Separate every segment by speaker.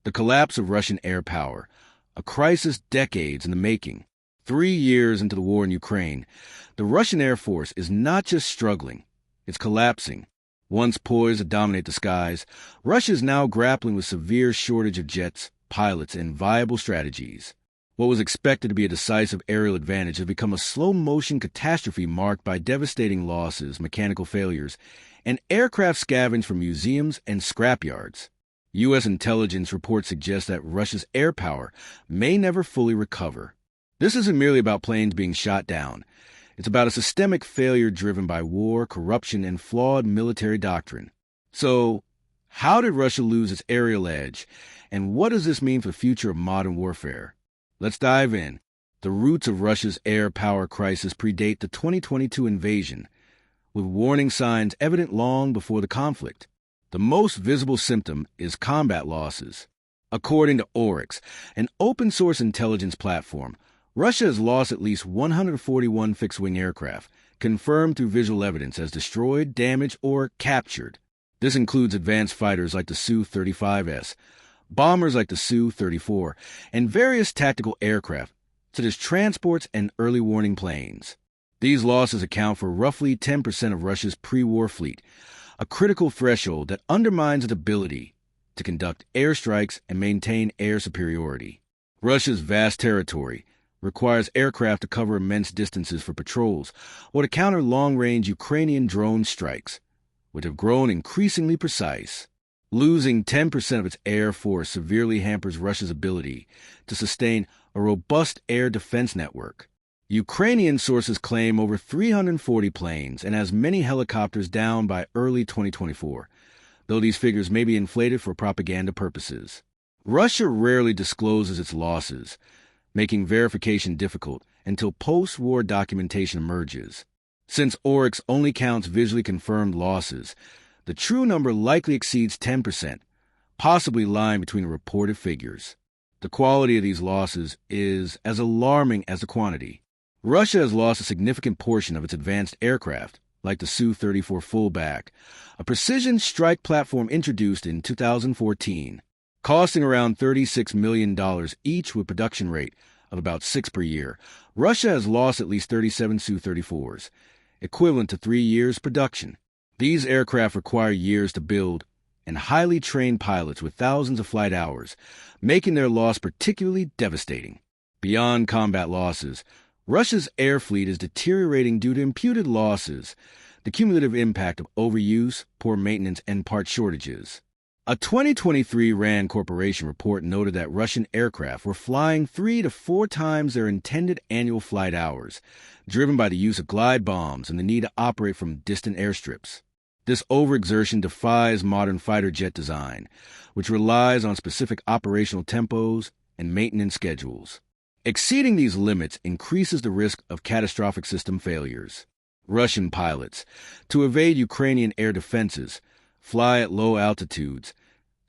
Speaker 1: The collapse of Russian air power, a crisis decades in the making. 3 years into the war in Ukraine, the Russian Air Force is not just struggling, it's collapsing. Once poised to dominate the skies, Russia is now grappling with severe shortage of jets, pilots, and viable strategies. What was expected to be a decisive aerial advantage has become a slow-motion catastrophe marked by devastating losses, mechanical failures, and aircraft scavenged from museums and scrapyards. U.S. intelligence reports suggest that Russia's air power may never fully recover. This isn't merely about planes being shot down. It's about a systemic failure driven by war, corruption, and flawed military doctrine. So, how did Russia lose its aerial edge, and what does this mean for the future of modern warfare? Let's dive in. The roots of Russia's air power crisis predate the 2022 invasion, with warning signs evident long before the conflict. The most visible symptom is combat losses. According to Oryx, an open-source intelligence platform, Russia has lost at least 141 fixed-wing aircraft, confirmed through visual evidence as destroyed, damaged, or captured. This includes advanced fighters like the Su-35S, bombers like the Su-34, and various tactical aircraft, such as transports and early warning planes. These losses account for roughly 10% of Russia's pre-war fleet, a critical threshold that undermines its ability to conduct airstrikes and maintain air superiority. Russia's vast territory requires aircraft to cover immense distances for patrols or to counter long-range Ukrainian drone strikes, which have grown increasingly precise. Losing 10% of its air force severely hampers Russia's ability to sustain a robust air defense network. Ukrainian sources claim over 340 planes and as many helicopters down by early 2024, though these figures may be inflated for propaganda purposes. Russia rarely discloses its losses, making verification difficult until post-war documentation emerges. Since Oryx only counts visually confirmed losses, the true number likely exceeds 10%, possibly lying between the reported figures. The quality of these losses is as alarming as the quantity. Russia has lost a significant portion of its advanced aircraft, like the Su-34 fullback, a precision strike platform introduced in 2014, costing around $36 million each with production rate of about 6 per year. Russia has lost at least 37 Su-34s, equivalent to 3 years' production. These aircraft require years to build and highly trained pilots with thousands of flight hours, making their loss particularly devastating. Beyond combat losses, Russia's air fleet is deteriorating due to imputed losses, the cumulative impact of overuse, poor maintenance, and part shortages. A 2023 RAND Corporation report noted that Russian aircraft were flying 3 to 4 times their intended annual flight hours, driven by the use of glide bombs and the need to operate from distant airstrips. This overexertion defies modern fighter jet design, which relies on specific operational tempos and maintenance schedules. Exceeding these limits increases the risk of catastrophic system failures. Russian pilots, to evade Ukrainian air defenses, fly at low altitudes,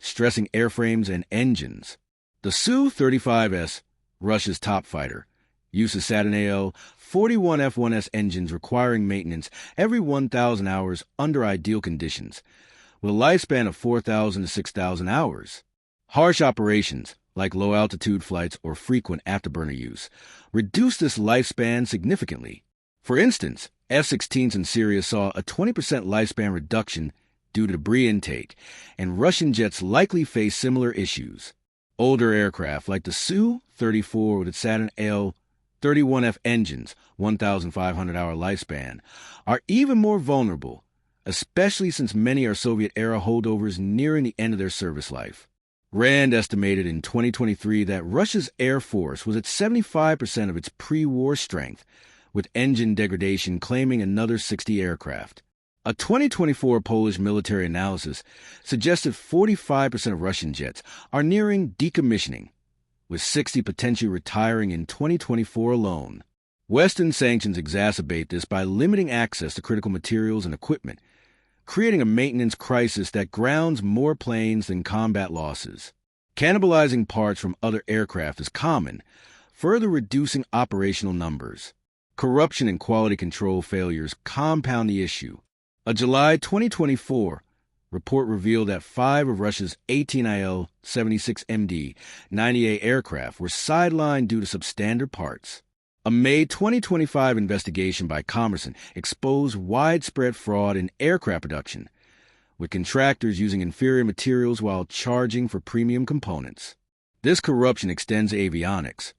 Speaker 1: stressing airframes and engines. The Su-35S, Russia's top fighter, uses Saturn AL-41 F-1S engines requiring maintenance every 1,000 hours under ideal conditions, with a lifespan of 4,000 to 6,000 hours. Harsh operations, like low-altitude flights or frequent afterburner use, reduce this lifespan significantly. For instance, F-16s in Syria saw a 20% lifespan reduction due to debris intake, and Russian jets likely face similar issues. Older aircraft, like the Su-34 with its Saturn AL-31F engines, 1,500-hour lifespan, are even more vulnerable, especially since many are Soviet-era holdovers nearing the end of their service life. RAND estimated in 2023 that Russia's air force was at 75% of its pre-war strength, with engine degradation claiming another 60 aircraft. A 2024 Polish military analysis suggested 45% of Russian jets are nearing decommissioning, with 60 potentially retiring in 2024 alone. Western sanctions exacerbate this by limiting access to critical materials and equipment, creating a maintenance crisis that grounds more planes than combat losses. Cannibalizing parts from other aircraft is common, further reducing operational numbers. Corruption and quality control failures compound the issue. A July 2024 report revealed that 5 of Russia's 18 Il-76MD 90A aircraft were sidelined due to substandard parts. A May 2025 investigation by Commerson exposed widespread fraud in aircraft production, with contractors using inferior materials while charging for premium components. This corruption extends to avionics,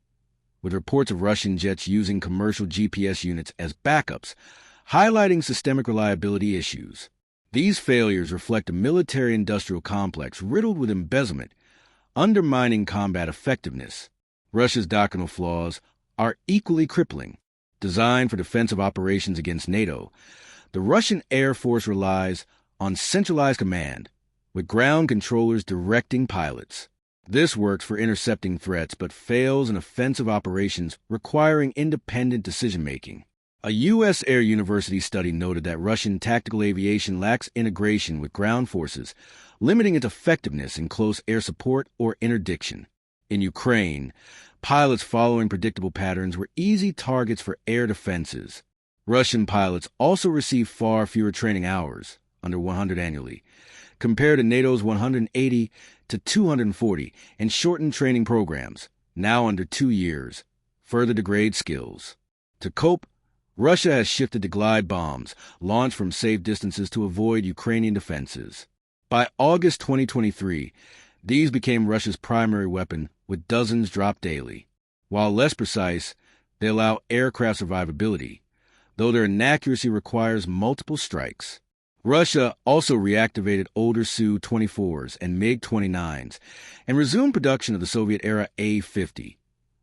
Speaker 1: with reports of Russian jets using commercial GPS units as backups, highlighting systemic reliability issues. These failures reflect a military-industrial complex riddled with embezzlement, undermining combat effectiveness. Russia's doctrinal flaws are equally crippling. Designed for defensive operations against NATO, the Russian Air Force relies on centralized command, with ground controllers directing pilots. This works for intercepting threats but fails in offensive operations requiring independent decision-making. A U.S. Air University study noted that Russian tactical aviation lacks integration with ground forces, limiting its effectiveness in close air support or interdiction. In Ukraine, pilots following predictable patterns were easy targets for air defenses. Russian pilots also receive far fewer training hours, under 100 annually, compared to NATO's 180 to 240, and shortened training programs, now under 2 years, further degrade skills. To cope, Russia has shifted to glide bombs, launched from safe distances to avoid Ukrainian defenses. By August 2023, these became Russia's primary weapon, with dozens dropped daily. While less precise, they allow aircraft survivability, though their inaccuracy requires multiple strikes. Russia also reactivated older Su-24s and MiG-29s and resumed production of the Soviet-era A-50,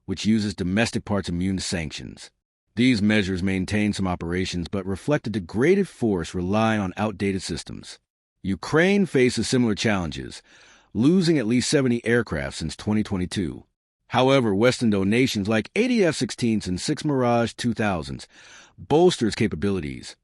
Speaker 1: which uses domestic parts immune to sanctions. These measures maintain some operations but reflect a degraded force relying on outdated systems. Ukraine faces similar challenges, losing at least 70 aircraft since 2022. However, Western donations like 80 F-16s and 6 Mirage 2000s bolster its capabilities,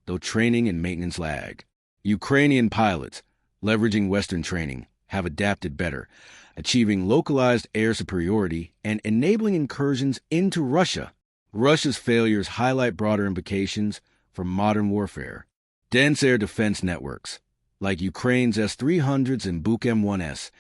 Speaker 1: though training and maintenance lag. Ukrainian pilots, leveraging Western training, have adapted better, achieving localized air superiority and enabling incursions into Russia. Russia's failures highlight broader implications for modern warfare. Dense air defense networks, like Ukraine's S-300s and Buk M1S,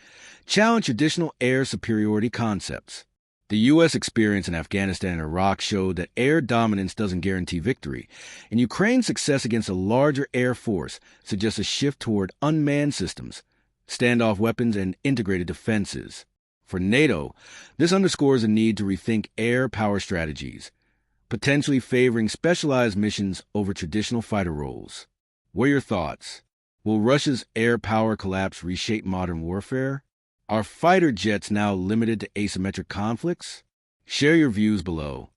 Speaker 1: challenge traditional air superiority concepts. The U.S. experience in Afghanistan and Iraq showed that air dominance doesn't guarantee victory, and Ukraine's success against a larger air force suggests a shift toward unmanned systems, standoff weapons, and integrated defenses. For NATO, this underscores a need to rethink air power strategies, potentially favoring specialized missions over traditional fighter roles. What are your thoughts? Will Russia's air power collapse reshape modern warfare? Are fighter jets now limited to asymmetric conflicts? Share your views below.